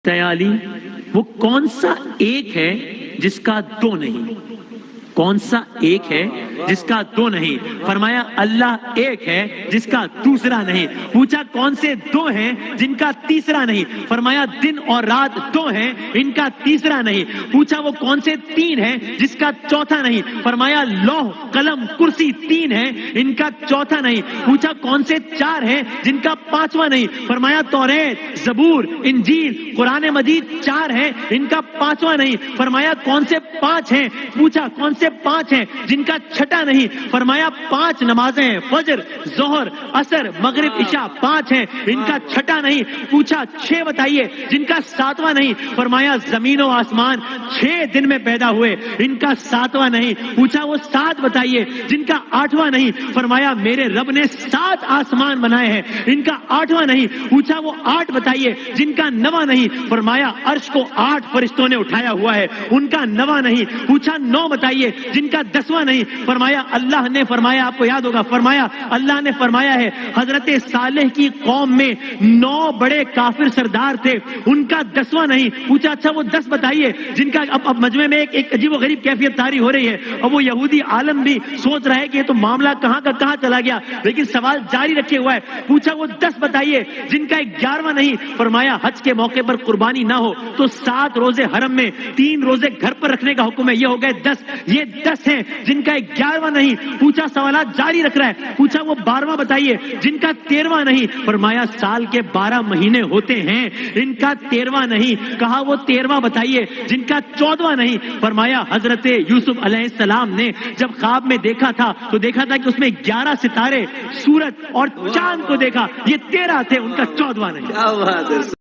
کہتا ہے علی وہ کون سا ایک ہے جس کا دو نہیں؟ کون سا ایک ہے جس کا دو نہیں؟ فرمایا اللہ ایک ہے جس کا دوسرا نہیں۔ پوچھا کون سے دو ہیں جن کا تیسرا نہیں؟ فرمایا دن اور رات دو ہیں ان کا تیسرا نہیں۔ پوچھا وہ کون سے تین ہیں جس کا چوتھا نہیں؟ فرمایا لوح قلم کرسی تین ہیں ان کا چوتھا نہیں۔ پوچھا کون سے چار ہیں جن کا پانچواں نہیں؟ فرمایا توریت زبور انجیل قرآن مجید چار ہیں ان کا پانچواں نہیں۔ فرمایا کون سے پانچ ہیں؟ پوچھا کون سے پانچ ہیں جن کا چھٹا نہیں؟ فرمایا پانچ نمازیں ہیں فجر ظہر عصر مغرب عشاء پانچ ہیں ان کا چھٹا نہیں۔ پوچھا چھ بتائیے جن کا ساتواں نہیں؟ فرمایا زمین و آسمان 6 دن میں پیدا ہوئے ان کا ساتواں نہیں۔ پوچھا وہ 7 بتائیے جن کا 8واں نہیں؟ فرمایا میرے رب نے 7 آسمان بنائے ہیں ان کا 8واں نہیں۔ پوچھا وہ 8 بتائیے جن کا 9واں نہیں؟ فرمایا عرش کو 8 فرشتوں نے اٹھایا ہوا ہے ان کا 9واں نہیں۔ پوچھا 9 بتائیے جن کا 10واں نہیں؟ فرمایا اللہ نے فرمایا آپ کو یاد ہوگا فرمایا اللہ نے فرمایا ہے حضرت صالح کی قوم میں 9 بڑے کافر سردار تھے ان کا 10واں نہیں۔ پوچھا اچھا وہ 10 بتائیے جن کا اب مجمع میں ایک عجیب و غریب کیفیت طاری ہو رہی ہے اور وہ یہودی عالم بھی سوچ رہا ہے کہ یہ تو معاملہ کہاں کا کہاں چلا گیا لیکن سوال جاری رکھے ہوا ہے۔ پوچھا وہ 10 بتائیے جن کا 11واں نہیں؟ فرمایا حج کے موقع پر قربانی نہ ہو تو 7 روزے حرم میں 3 روزے گھر پر رکھنے کا حکم ہے، یہ ہو گئے 10۔ یہ 10 ہیں جن کا 11واں نہیں۔ پوچھا سوالات جاری رکھ رہا ہے۔ پوچھا وہ 12واں بتائیے جن کا 13واں نہیں؟ فرمایا سال کے 12 مہینے ہوتے ہیں ان کا 13واں نہیں۔ کہا وہ 13واں بتائیے جن کا 14واں نہیں؟ فرمایا حضرت یوسف علیہ السلام نے جب خواب میں دیکھا تھا تو دیکھا تھا کہ اس میں 11 ستارے سورج اور چاند کو دیکھا، یہ 13 تھے ان کا 14واں نہیں۔